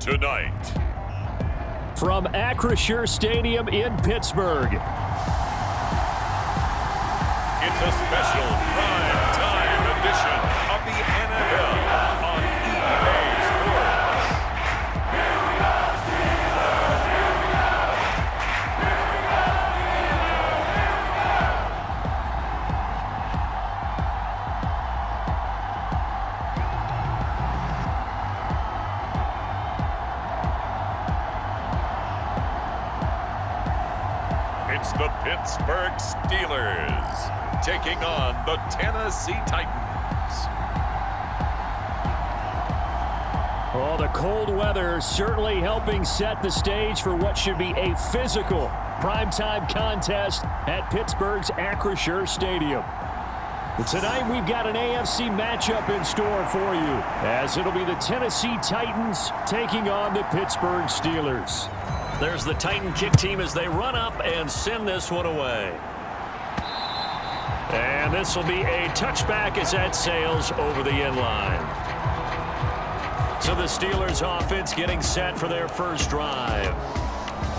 tonight. From Acrisure Stadium in Pittsburgh. It's a special prime time edition of the NFL on EA Sports. It's the Pittsburgh Steelers taking on the Tennessee Titans. Well, the cold weather certainly helping set the stage for what should be a physical primetime contest at Pittsburgh's Acrisure Stadium. Tonight, we've got an AFC matchup in store for you, as it'll be the Tennessee Titans taking on the Pittsburgh Steelers. There's the Titan kick team as they run up and send this one away. And this will be a touchback as that sails over the end line. So the Steelers offense getting set for their first drive.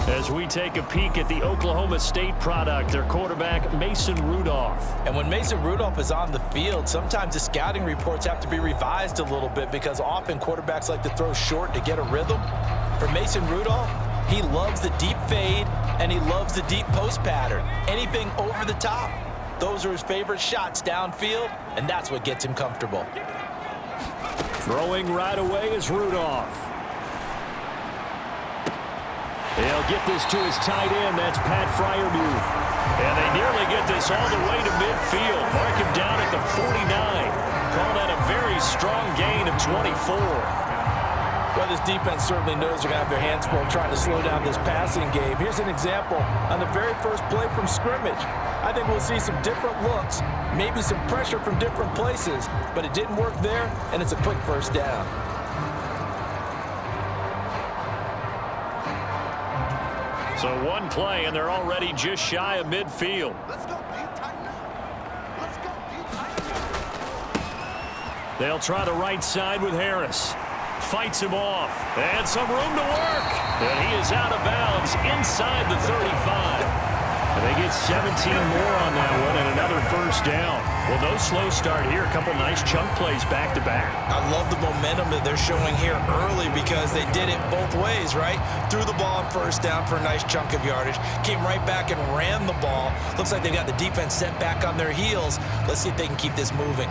As we take a peek at the Oklahoma State product, their quarterback, Mason Rudolph. And when Mason Rudolph is on the field, sometimes the scouting reports have to be revised a little bit because often quarterbacks like to throw short to get a rhythm. For Mason Rudolph, he loves the deep fade, and he loves the deep post pattern. Anything over the top, those are his favorite shots downfield, and that's what gets him comfortable. Throwing right away is Rudolph. He'll get this to his tight end. That's Pat Freiermuth. And they nearly get this all the way to midfield. Mark him down at the 49. Call that a very strong gain of 24. Well, this defense certainly knows they're going to have their hands full trying to slow down this passing game. Here's an example on the very first play from scrimmage. I think we'll see some different looks, maybe some pressure from different places, but it didn't work there, and it's a quick first down. So one play, and they're already just shy of midfield. Let's go, D-Titan. Let's go, D-Titan. They'll try the right side with Harris. Fights him off. And some room to work. And he is out of bounds inside the 35. And they get 17 more on that one and another first down. Well, no slow start here. A couple nice chunk plays back-to-back. I love the momentum that they're showing here early because they did it both ways, right? Threw the ball on first down for a nice chunk of yardage. Came right back and ran the ball. Looks like they got the defense set back on their heels. Let's see if they can keep this moving.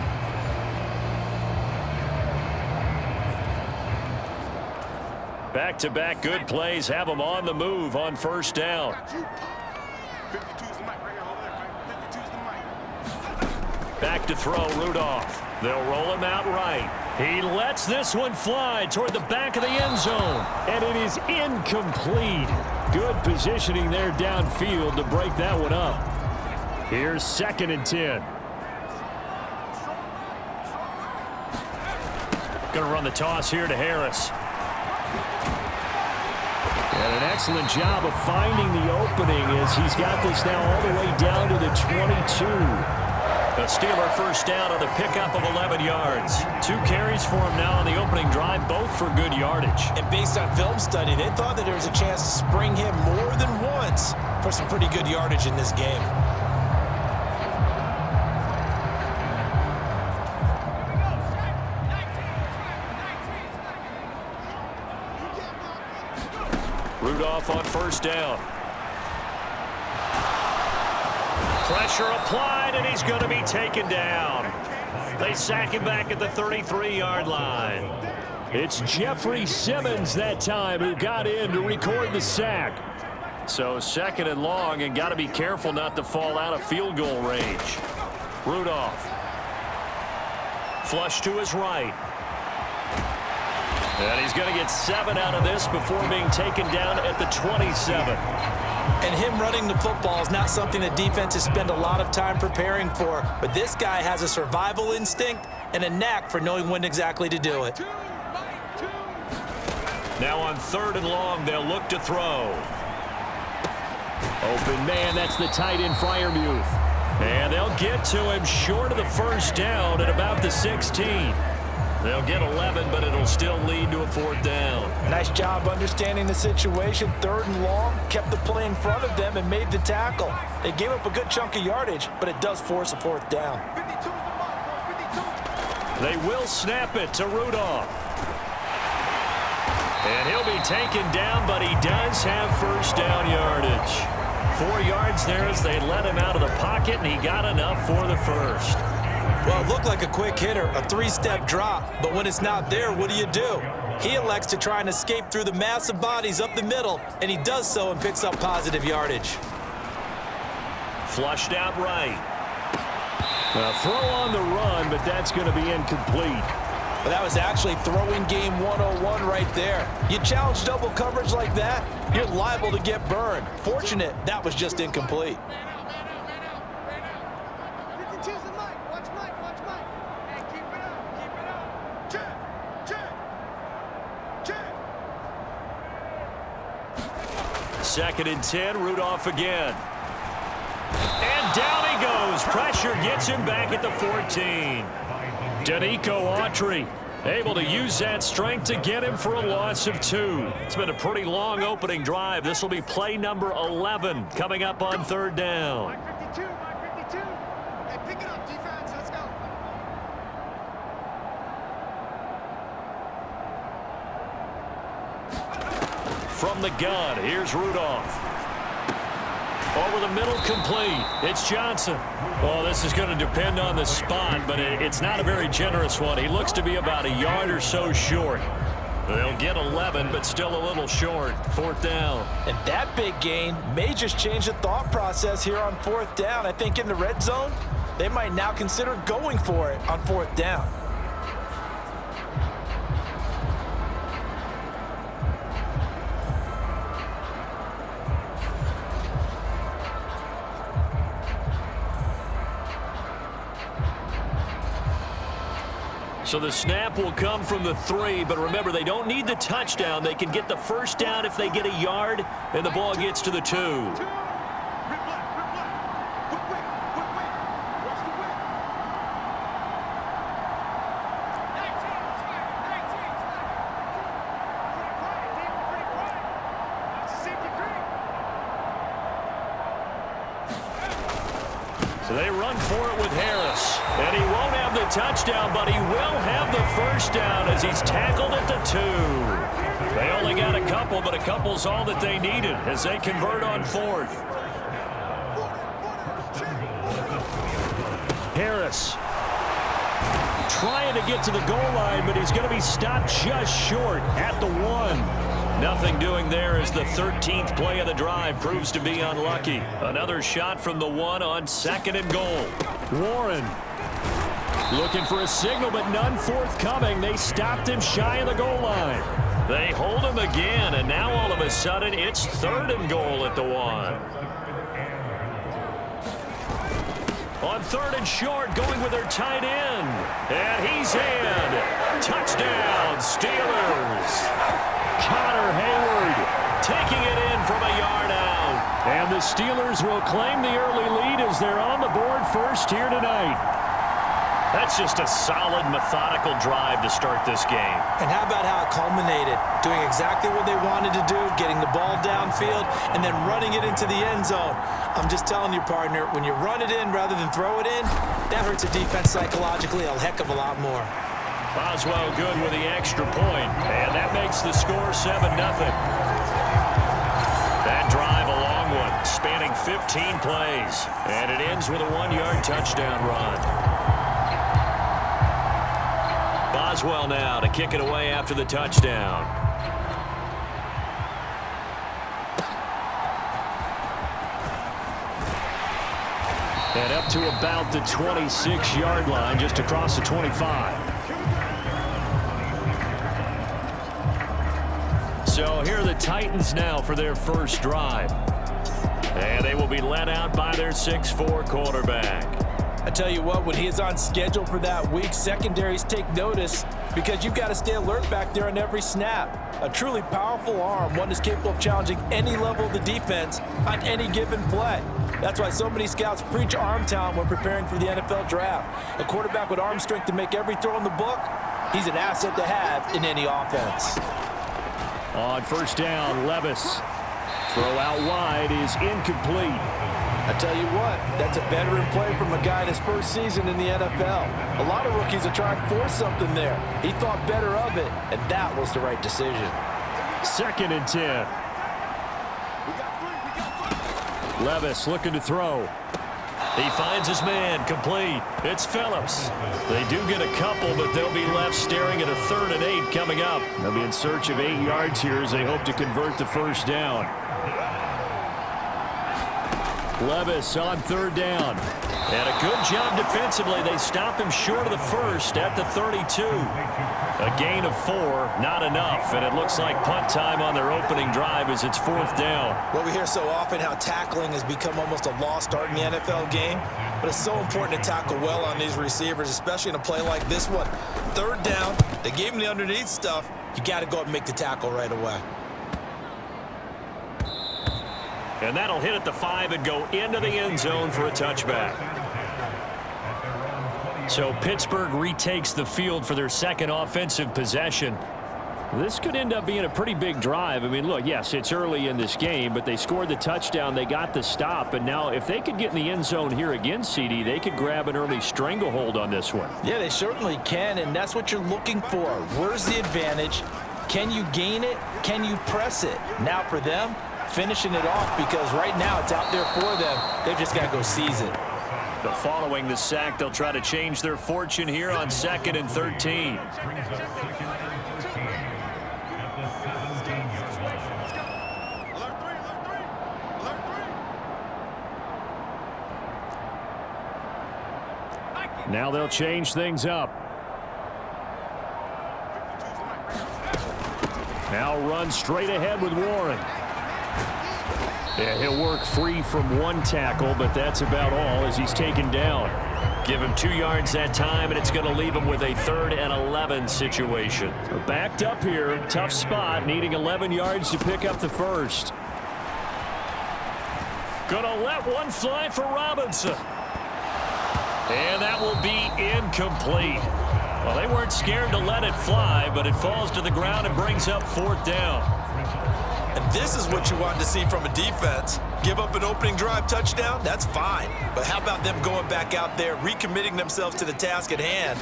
Back-to-back good plays have them on the move on first down. 52's the mic right here. Hold there, 52's the mic. Back to throw, Rudolph. They'll roll him out right. He lets this one fly toward the back of the end zone. And it is incomplete. Good positioning there downfield to break that one up. Here's 2nd and 10. Going to run the toss here to Harris. And an excellent job of finding the opening as he's got this now all the way down to the 22. A Steeler first down on the pickup of 11 yards. 2 carries for him now on the opening drive, both for good yardage. And based on film study, they thought that there was a chance to spring him more than once for some pretty good yardage in this game. Rudolph on first down. Pressure applied, and he's going to be taken down. They sack him back at the 33-yard line. It's Jeffrey Simmons that time who got in to record the sack. So 2nd and long, and got to be careful not to fall out of field goal range. Rudolph. Flush to his right. And he's going to get 7 out of this before being taken down at the 27. And him running the football is not something that defenses spend a lot of time preparing for. But this guy has a survival instinct and a knack for knowing when exactly to do it. Now on 3rd and long, they'll look to throw. Open man, that's the tight end Freiermuth. And they'll get to him short of the first down at about the 16. They'll get 11, but it'll still lead to a 4th down. Nice job understanding the situation. 3rd and long, kept the play in front of them and made the tackle. They gave up a good chunk of yardage, but it does force a 4th down. 52 is the mark, 52. They will snap it to Rudolph. And he'll be taken down, but he does have 1st down yardage. 4 yards there as they let him out of the pocket, and he got enough for the 1st. Well, it looked like a quick hitter, a 3-step drop, but when it's not there, what do? He elects to try and escape through the massive bodies up the middle, and he does so and picks up positive yardage. Flushed out right. A throw on the run, but that's going to be incomplete. But that was actually throwing game 101 right there. You challenge double coverage like that, you're liable to get burned. Fortunate, that was just incomplete. 52 is the Mike. Watch Mike, watch Mike. Hey, keep it up, keep it up. Check, check, check. 2nd and 10, Rudolph again. And down he goes. Pressure gets him back at the 14. Danico Autry able to use that strength to get him for a loss of 2. It's been a pretty long opening drive. This will be play number 11 coming up on 3rd down. Mike 52, Mike 52. Hey, pick it up, defense. Let's go. From the gun, here's Rudolph. Over the middle, complete. It's Johnson. Oh, this is going to depend on the spot, but it's not a very generous one. He looks to be about a yard or so short. They'll get 11, but still a little short. 4th down. And that big gain may just change the thought process here on 4th down. I think in the red zone, they might now consider going for it on 4th down. So the snap will come from the 3, but remember, they don't need the touchdown. They can get the 1st down if they get a yard, and the ball gets to the 2. Rip left. Quick, quick. Watch the whip. 19, pretty quiet, David, pretty quiet. That's a safety green. So they run for it with Harris. And he won't have the touchdown, but he will have the 1st down as he's tackled at the 2. They only got a couple, but a couple's all that they needed as they convert on 4th. Harris trying to get to the goal line, but he's going to be stopped just short at the 1. Nothing doing there as the 13th play of the drive proves to be unlucky. Another shot from the 1 on 2nd and goal. Warren looking for a signal, but none forthcoming. They stopped him shy of the goal line. They hold him again, and now all of a sudden it's 3rd and goal at the 1. On 3rd and short, going with their tight end. And he's in. Touchdown, Steelers. Connor Hayward taking it in from a yard out. And the Steelers will claim the early lead as they're on the board first here tonight. That's just a solid, methodical drive to start this game. And how about how it culminated? Doing exactly what they wanted to do, getting the ball downfield, and then running it into the end zone. I'm just telling you, partner, when you run it in rather than throw it in, that hurts a defense psychologically a heck of a lot more. Boswell good with the extra point, and that makes the score 7-0. That drive, a long one, spanning 15 plays, and it ends with a 1-yard touchdown run. Boswell now to kick it away after the touchdown. And up to about the 26-yard line, just across the 25. So here are the Titans now for their first drive. And they will be led out by their 6'4" quarterback. I tell you what, when he is on schedule for that week, secondaries take notice because you've got to stay alert back there on every snap. A truly powerful arm, one is capable of challenging any level of the defense on any given play. That's why so many scouts preach arm talent when preparing for the NFL draft. A quarterback with arm strength to make every throw in the book, He's an asset to have in any offense. On first down, Levis. Throw out wide is incomplete. I tell you what, that's a veteran play from a guy in his first season in the NFL. A lot of rookies are trying to force something there. He thought better of it, and that was the right decision. 2nd and 10. Levis looking to throw. He finds his man, complete. It's Phillips. They do get a couple, but they'll be left staring at a 3rd and 8 coming up. They'll be in search of 8 yards here as they hope to convert the first down. Levis on 3rd down. And a good job defensively. They stop him short of the first at the 32. A gain of 4, not enough. And it looks like punt time on their opening drive as it's 4th down. Well, we hear so often how tackling has become almost a lost art in the NFL game. But it's so important to tackle well on these receivers, especially in a play like this one. 3rd down, they gave him the underneath stuff. You got to go up and make the tackle right away. And that'll hit at the 5 and go into the end zone for a touchback. So Pittsburgh retakes the field for their 2nd offensive possession. This could end up being a pretty big drive. I mean, look, yes, it's early in this game, but they scored the touchdown. They got the stop. And now if they could get in the end zone here again, CD, they could grab an early stranglehold on this one. Yeah, they certainly can, and that's what you're looking for. Where's the advantage? Can you gain it? Can you press it? Now for them, finishing it off, because right now it's out there for them. They've just got to go seize it. But following the sack, they'll try to change their fortune here on 2nd and 13. Now they'll change things up. Now run straight ahead with Warren. Yeah, he'll work free from 1 tackle, but that's about all as he's taken down. Give him 2 yards that time, and it's going to leave him with a 3rd and 11 situation. Backed up here, tough spot, needing 11 yards to pick up the first. Gonna let one fly for Robinson. And that will be incomplete. Well, they weren't scared to let it fly, but it falls to the ground and brings up 4th down. And this is what you want to see from a defense. Give up an opening drive touchdown, that's fine. But how about them going back out there, recommitting themselves to the task at hand,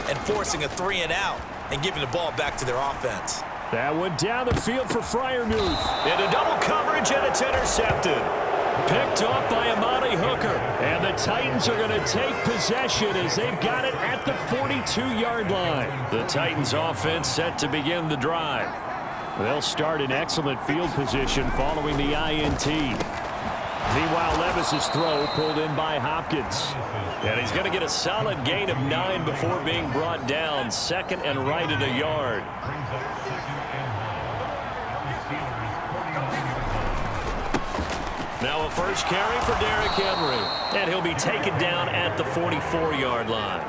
and forcing a 3 and out, and giving the ball back to their offense. That went down the field for Freiermuth. Into double coverage, and it's intercepted. Picked off by Amani Hooker. And the Titans are going to take possession as they've got it at the 42-yard line. The Titans offense set to begin the drive. They'll start in excellent field position following the INT. Meanwhile, Levis's throw pulled in by Hopkins. And he's going to get a solid gain of 9 before being brought down. 2nd and right at a yard. Now a first carry for Derrick Henry. And he'll be taken down at the 44-yard line.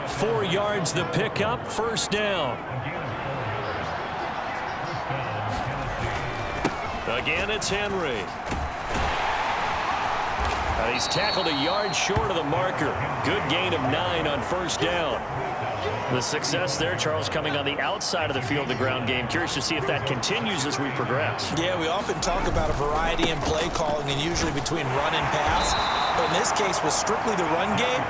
4 yards the pickup, 1st down. Again, it's Henry. And he's tackled a yard short of the marker. Good gain of 9 on 1st down. The success there, Charles, coming on the outside of the field, the ground game. Curious to see if that continues as we progress. Yeah, we often talk about a variety in play calling and usually between run and pass. But in this case, with strictly the run game,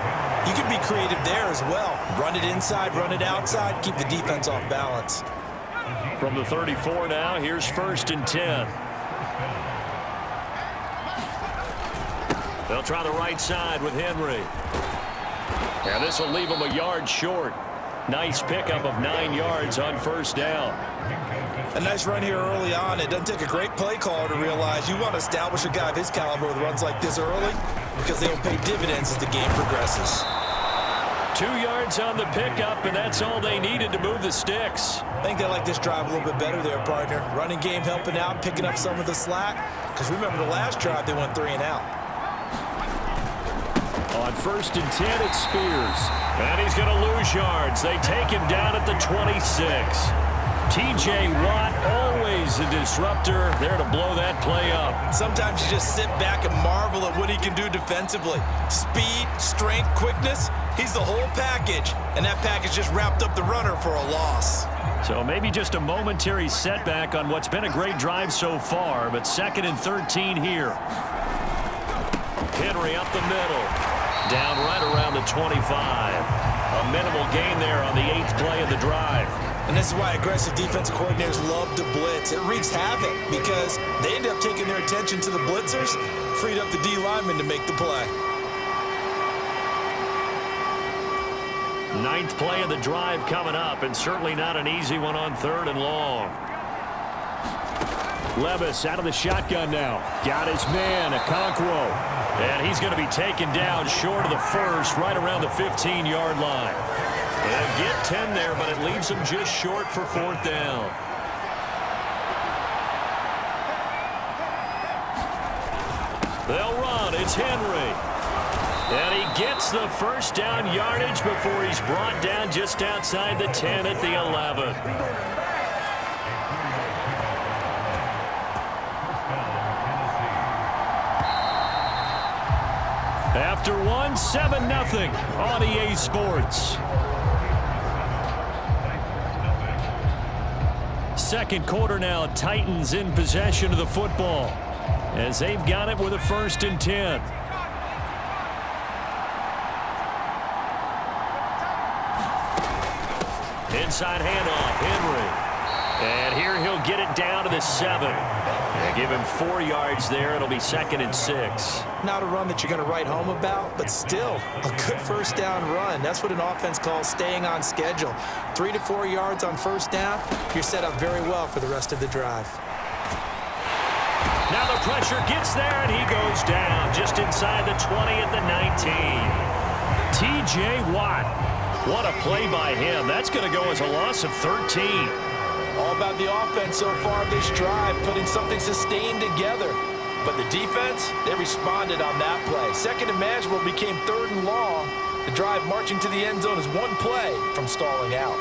you can be creative there as well. Run it inside, run it outside, keep the defense off balance. From the 34 now, here's 1st and 10. They'll try the right side with Henry. And this will leave him a yard short. Nice pickup of 9 yards on 1st down. A nice run here early on. It doesn't take a great play caller to realize you want to establish a guy of his caliber with runs like this early because they will pay dividends as the game progresses. 2 yards on the pickup, and that's all they needed to move the sticks. I think they like this drive a little bit better there, partner. Running game helping out, picking up some of the slack. Because remember the last drive, they went 3 and out. On 1st and 10, it's Spears. And he's going to lose yards. They take him down at the 26. T.J. Watt, always a disruptor, there to blow that play up. Sometimes you just sit back and marvel at what he can do defensively. Speed, strength, quickness. He's the whole package, and that package just wrapped up the runner for a loss. So maybe just a momentary setback on what's been a great drive so far, but 2nd and 13 here. Henry up the middle. Down right around the 25. A minimal gain there on the 8th play of the drive. And this is why aggressive defensive coordinators love to blitz. It wreaks havoc because they end up taking their attention to the blitzers, freed up the D lineman to make the play. 9th play of the drive coming up, and certainly not an easy one on 3rd and long. Levis out of the shotgun now. Got his man, Okonkwo. And he's going to be taken down short of the first, right around the 15-yard line. They'll get 10 there, but it leaves them just short for 4th down. They'll run. It's Henry. And he gets the first down yardage before he's brought down just outside the 10 at the 11. After one, 7-0 on EA Sports. Second quarter now, Titans in possession of the football as they've got it with a 1st and 10. Inside handoff, Henry. And here he'll get it down to the 7. They give him 4 yards there. It'll be 2nd and 6. Not a run that you're going to write home about, but still a good first down run. That's what an offense calls staying on schedule. 3 to 4 yards on first down, you're set up very well for the rest of the drive. Now the pressure gets there, and he goes down just inside the 20 at the 19. T.J. Watt. What a play by him. That's going to go as a loss of 13. All about the offense so far this drive, putting something sustained together. But the defense, they responded on that play. 2nd and manageable became 3rd and long. The drive marching to the end zone is 1 play from stalling out.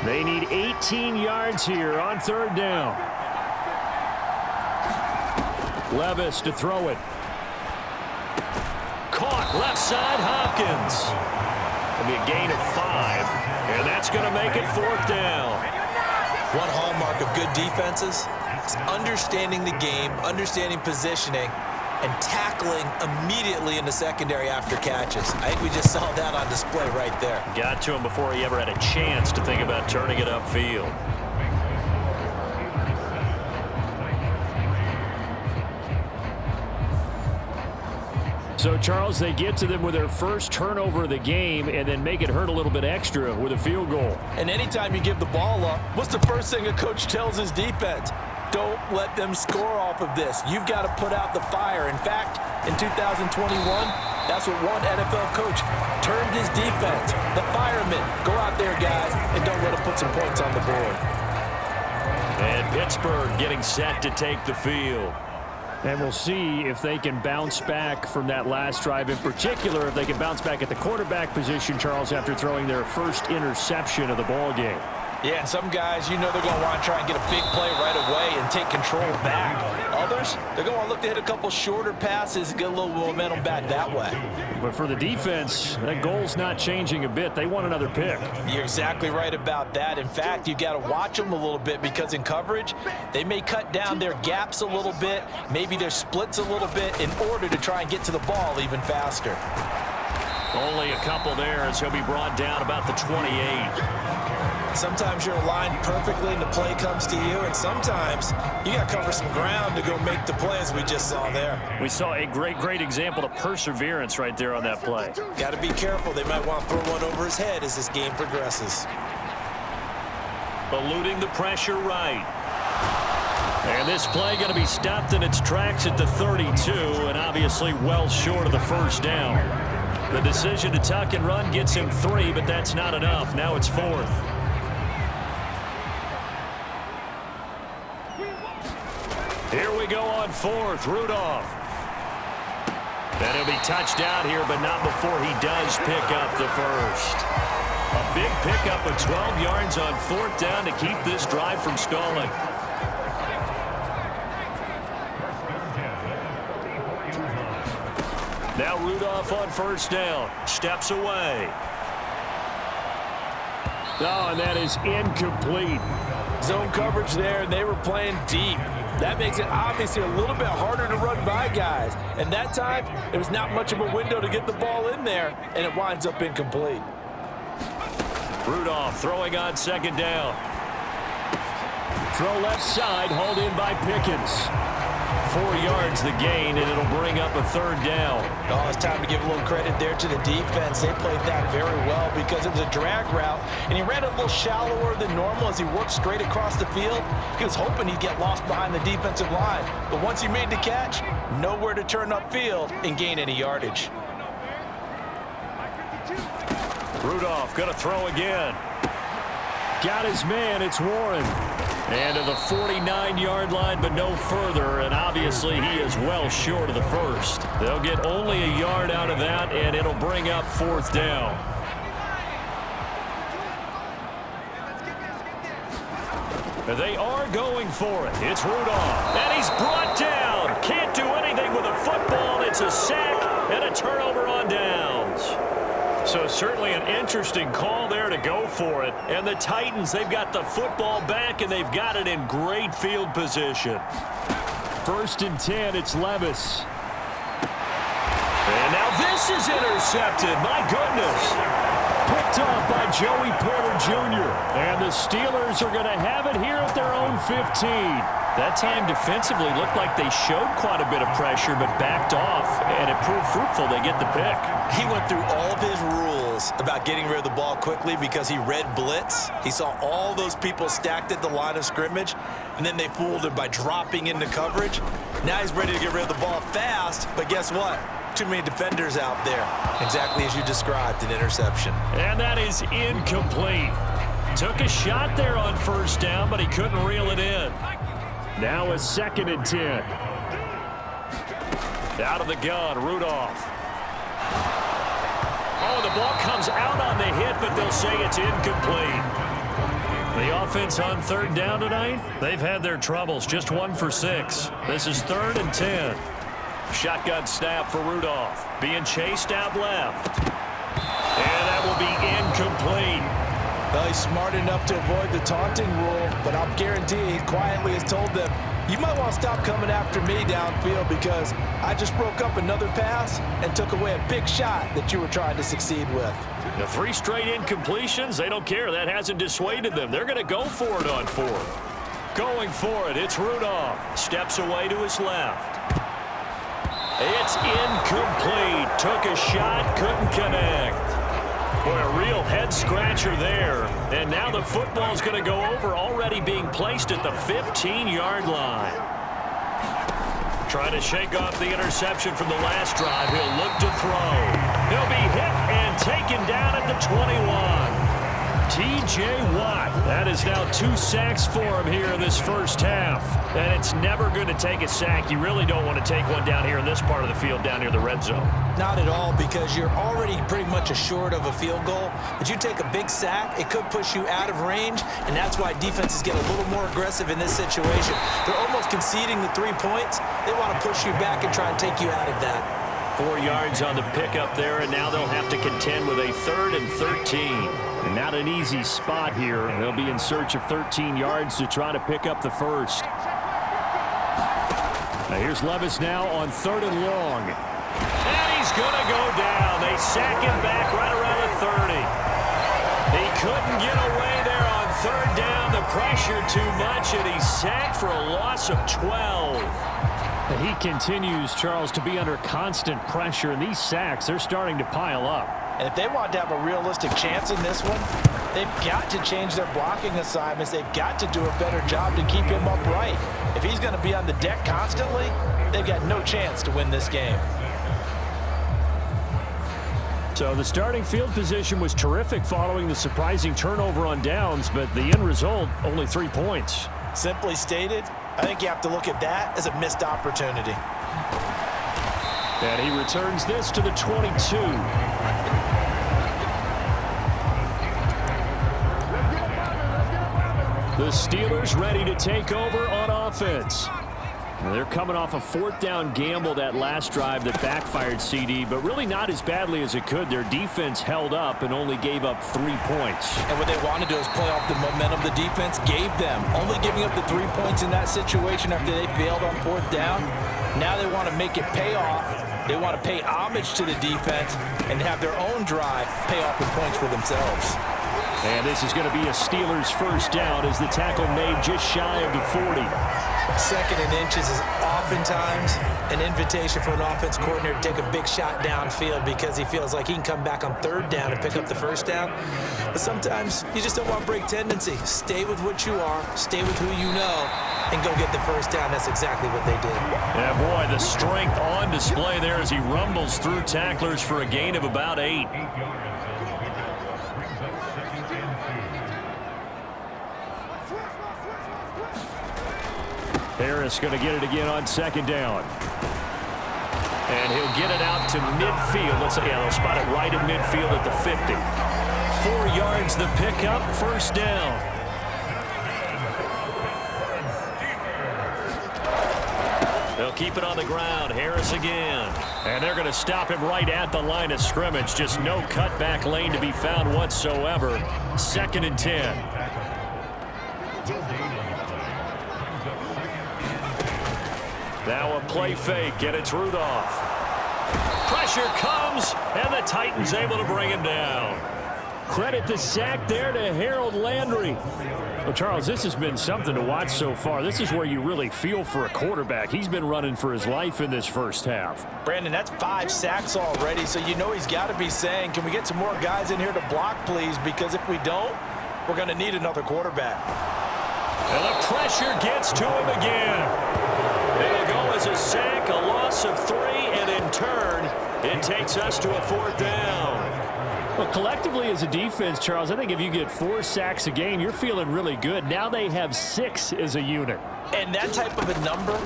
They need 18 yards here on 3rd down. Levis to throw it. Caught left side, Hopkins. It'll be a gain of 5, and that's going to make it 4th down. One hallmark of good defenses is understanding the game, understanding positioning, and tackling immediately in the secondary after catches. I think we just saw that on display right there. Got to him before he ever had a chance to think about turning it upfield. So, Charles, they get to them with their first turnover of the game and then make it hurt a little bit extra with a field goal. And anytime you give the ball up, what's the first thing a coach tells his defense? Don't let them score off of this. You've got to put out the fire. In fact, in 2021, that's what one NFL coach termed his defense. The firemen. Go out there, guys, and don't let them put some points on the board. And Pittsburgh getting set to take the field. And we'll see if they can bounce back from that last drive, in particular if they can bounce back at the quarterback position, Charles, after throwing their first interception of the ball game. Yeah, and some guys, you know they're going to want to try and get a big play right away and take control back. Others, they're going to want to look to hit a couple shorter passes and get a little momentum back that way. But for the defense, that goal's not changing a bit. They want another pick. You're exactly right about that. In fact, you've got to watch them a little bit because in coverage, they may cut down their gaps a little bit, maybe their splits a little bit in order to try and get to the ball even faster. Only a couple there as he'll be brought down about the 28. Sometimes you're aligned perfectly and the play comes to you, and sometimes you got to cover some ground to go make the play as we just saw there. We saw a great example of perseverance right there on that play. Got to be careful. They might want to throw one over his head as this game progresses. Eluding the pressure right. And this play going to be stopped in its tracks at the 32, and obviously well short of the first down. The decision to tuck and run gets him 3, but that's not enough. Now it's 4th. Here we go on 4th, Rudolph. And he'll be touched out here, but not before he does pick up the first. A big pickup of 12 yards on 4th down to keep this drive from stalling. Now Rudolph on first down. Steps away. Oh, and that is incomplete. Zone coverage there, and they were playing deep. That makes it obviously a little bit harder to run by guys. And that time, there was not much of a window to get the ball in there, and it winds up incomplete. Rudolph throwing on second down. Throw left side, hauled in by Pickens. 4 yards the gain, and it'll bring up a third down. Oh, it's time to give a little credit there to the defense. They played that very well because it was a drag route, and he ran a little shallower than normal as he worked straight across the field. He was hoping he'd get lost behind the defensive line, but once he made the catch, nowhere to turn upfield and gain any yardage. Rudolph going to throw again. Got his man, it's Warren. And to the 49-yard line, but no further, and obviously he is well short of the first. They'll get only a yard out of that, and it'll bring up fourth down. They are going for it. It's Rudolph, and he's brought down. Can't do anything with a football. It's a sack and a turnover on downs. So certainly an interesting call there to go for it. And the Titans, they've got the football back, and they've got it in great field position. 1st and 10, it's Levis. And now this is intercepted. My goodness. Picked off by Joey Porter Jr. And the Steelers are going to have it here at their own 15. That time defensively looked like they showed quite a bit of pressure but backed off, and it proved fruitful. They get the pick. He went through all of his rules about getting rid of the ball quickly because he read blitz. He saw all those people stacked at the line of scrimmage, and then they fooled him by dropping into coverage. Now he's ready to get rid of the ball fast, but guess what? Too many defenders out there. Exactly as you described, an interception. And that is incomplete. Took a shot there on first down, but he couldn't reel it in. Now a 2nd and 10. Out of the gun, Rudolph. Oh, the ball comes out on the hit, but they'll say it's incomplete. The offense on 3rd down tonight, they've had their troubles. Just 1 for 6. This is 3rd and 10. Shotgun snap for Rudolph. Being chased out left. And that will be incomplete. Well, he's smart enough to avoid the taunting rule, but I'll guarantee he quietly has told them, you might want to stop coming after me downfield because I just broke up another pass and took away a big shot that you were trying to succeed with. The 3 straight incompletions, they don't care. That hasn't dissuaded them. They're going to go for it on 4th. Going for it, it's Rudolph. Steps away to his left. It's incomplete. Took a shot, couldn't connect. Boy, a real head-scratcher there. And now the football's going to go over, already being placed at the 15-yard line. Trying to shake off the interception from the last drive. He'll look to throw. He'll be hit and taken down at the 21. T.J. Watt. That is now 2 sacks for him here in this first half. And it's never going to take a sack. You really don't want to take one down here in this part of the field, down near the red zone. Not at all, because you're already pretty much assured of a field goal. But you take a big sack, it could push you out of range, and that's why defenses get a little more aggressive in this situation. They're almost conceding the 3 points. They want to push you back and try and take you out of that. 4 yards on the pickup there, and now they'll have to contend with a 3rd and 13. And not an easy spot here. They'll be in search of 13 yards to try to pick up the first. Now here's Levis now on 3rd and long. And he's going to go down. They sack him back right around the 30. He couldn't get away there on 3rd down. The pressure too much, and he's sacked for a loss of 12. He continues, Charles, to be under constant pressure, and these sacks, they're starting to pile up. And if they want to have a realistic chance in this one, they've got to change their blocking assignments. They've got to do a better job to keep him upright. If he's going to be on the deck constantly, they've got no chance to win this game. So the starting field position was terrific following the surprising turnover on downs, but the end result, only 3 points. Simply stated, I think you have to look at that as a missed opportunity. And he returns this to the 22. The Steelers ready to take over on offense. They're coming off a fourth down gamble that last drive that backfired, CD, but really not as badly as it could. Their defense held up and only gave up 3 points. And what they want to do is play off the momentum the defense gave them. Only giving up the 3 points in that situation after they failed on fourth down. Now they want to make it pay off. They want to pay homage to the defense and have their own drive pay off with points for themselves. And this is going to be a Steelers first down as the tackle made just shy of the 40. Second and inches is oftentimes an invitation for an offense coordinator to take a big shot downfield because he feels like he can come back on third down and pick up the first down. But sometimes you just don't want break tendency. Stay with what you are, stay with who you know, and go get the first down. That's exactly what they did. Yeah, boy, the strength on display there as he rumbles through tacklers for a gain of about 8. Harris going to get it again on second down. And he'll get it out to midfield. Let's say, yeah, they'll spot it right in midfield at the 50. 4 yards the pickup, first down. They'll keep it on the ground. Harris again. And they're going to stop him right at the line of scrimmage. Just no cutback lane to be found whatsoever. 2nd and 10. Now a play fake, and it's Rudolph. Pressure comes, and the Titans able to bring him down. Credit the sack there to Harold Landry. Well, Charles, this has been something to watch so far. This is where you really feel for a quarterback. He's been running for his life in this first half. Brandon, that's 5 sacks already, so you know he's got to be saying, can we get some more guys in here to block, please? Because if we don't, we're going to need another quarterback. And the pressure gets to him again. It'll go as a sack, a loss of 3, and in turn, it takes us to a 4th down. Well, collectively as a defense, Charles, I think if you get 4 sacks a game, you're feeling really good. Now they have 6 as a unit. And that type of a number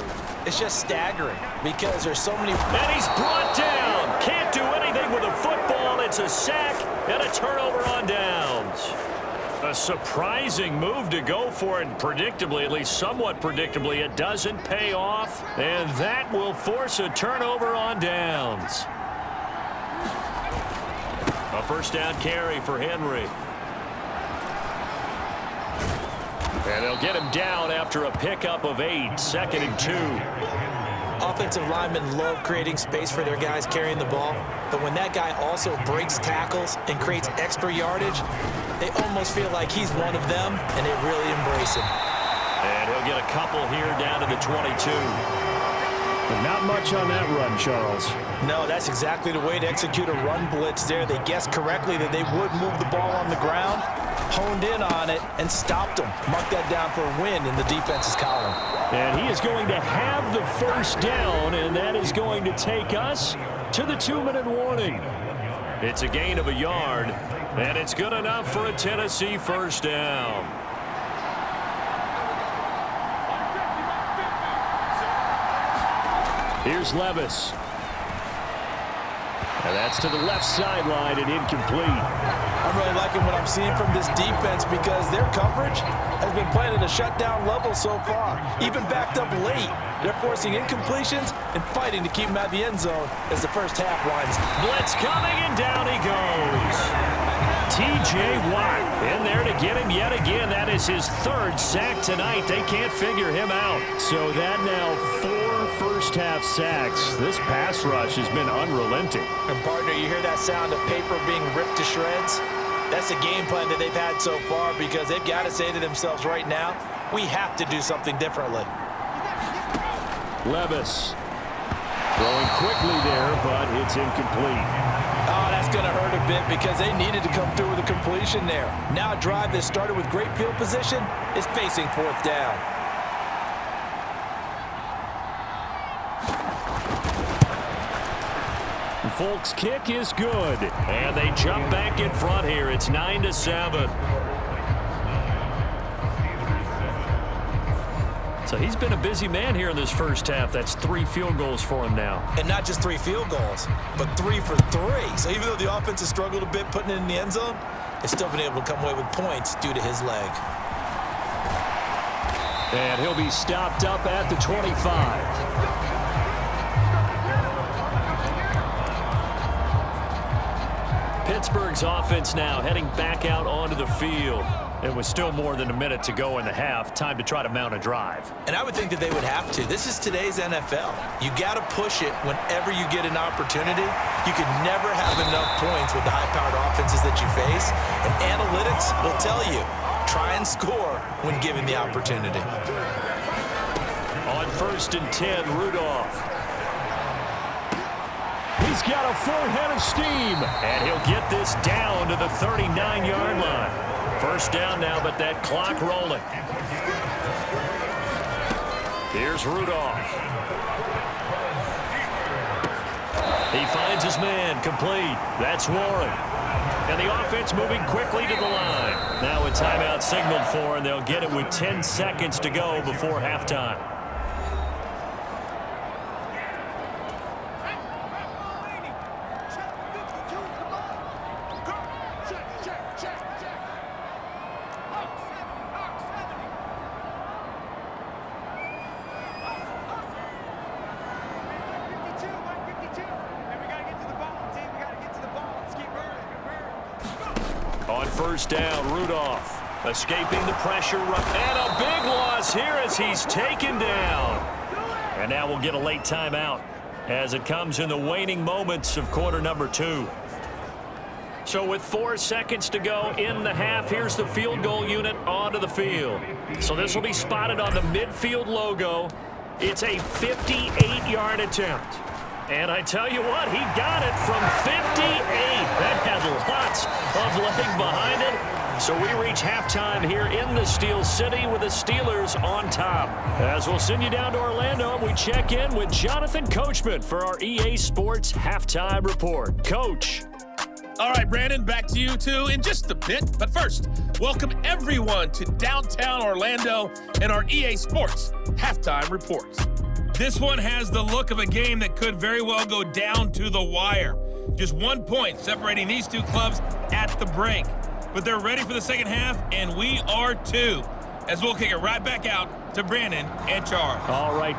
is just staggering because there's so many. And he's brought down. Can't do anything with a football. It's a sack and a turnover on downs. A surprising move to go for it, and predictably, at least somewhat predictably, it doesn't pay off, and that will force a turnover on downs. A first down carry for Henry. And they'll get him down after a pickup of 8, 2nd and 2. Offensive linemen love creating space for their guys carrying the ball, but when that guy also breaks tackles and creates extra yardage, they almost feel like he's one of them, and they really embrace him. And he'll get a couple here down to the 22. But not much on that run, Charles. No, that's exactly the way to execute a run blitz there. They guessed correctly that they would move the ball on the ground, honed in on it, and stopped them. Mark that down for a win in the defense's column. And he is going to have the first down, and that is going to take us to the 2-minute warning. It's a gain of a yard, and it's good enough for a Tennessee first down. Here's Levis. And that's to the left sideline and incomplete. I'm really liking what I'm seeing from this defense because their coverage has been playing at a shutdown level so far. Even backed up late, they're forcing incompletions and fighting to keep them out of the end zone as the first half winds. Blitz coming, and down he goes. T.J. Watt in there to get him yet again. That is his 3rd sack tonight. They can't figure him out. So that now 4 first-half sacks. This pass rush has been unrelenting. And, partner, you hear that sound of paper being ripped to shreds? That's a game plan that they've had so far because they've got to say to themselves right now, we have to do something differently. Levis throwing quickly there, but it's incomplete. Oh, that's going to hurt a bit because they needed to come through with a completion there. Now a drive that started with great field position is facing 4th down. Folk's kick is good, and they jump back in front here. It's 9-7. So he's been a busy man here in this first half. That's 3 field goals for him now. And not just 3 field goals, but 3 for 3. So even though the offense has struggled a bit putting it in the end zone, they've still been able to come away with points due to his leg. And he'll be stopped up at the 25. Pittsburgh's offense now heading back out onto the field. It was still more than a minute to go in the half. Time to try to mount a drive. And I would think that they would have to. This is today's NFL. You got to push it whenever you get an opportunity. You can never have enough points with the high-powered offenses that you face. And analytics will tell you, try and score when given the opportunity. On 1st and 10, Rudolph. He's got a full head of steam, and he'll get this down to the 39-yard line. First down now, but that clock rolling. Here's Rudolph. He finds his man, complete. That's Warren. And the offense moving quickly to the line. Now a timeout signaled for, and they'll get it with 10 seconds to go before halftime. On 1st down, Rudolph escaping the pressure. And a big loss here as he's taken down. And now we'll get a late timeout as it comes in the waning moments of quarter number 2. So with 4 seconds to go in the half, here's the field goal unit onto the field. So this will be spotted on the midfield logo. It's a 58-yard attempt. And I tell you what, he got it from 58. That had lots of leg behind it. So we reach halftime here in the Steel City with the Steelers on top. As we'll send you down to Orlando, we check in with Jonathan Coachman for our EA Sports Halftime Report. Coach. All right, Brandon, back to you two in just a bit. But first, welcome everyone to downtown Orlando and our EA Sports Halftime Report. This one has the look of a game that could very well go down to the wire. Just 1 point separating these two clubs at the break. But they're ready for the second half, and we are too. As we'll kick it right back out to Brandon and Charles. All right,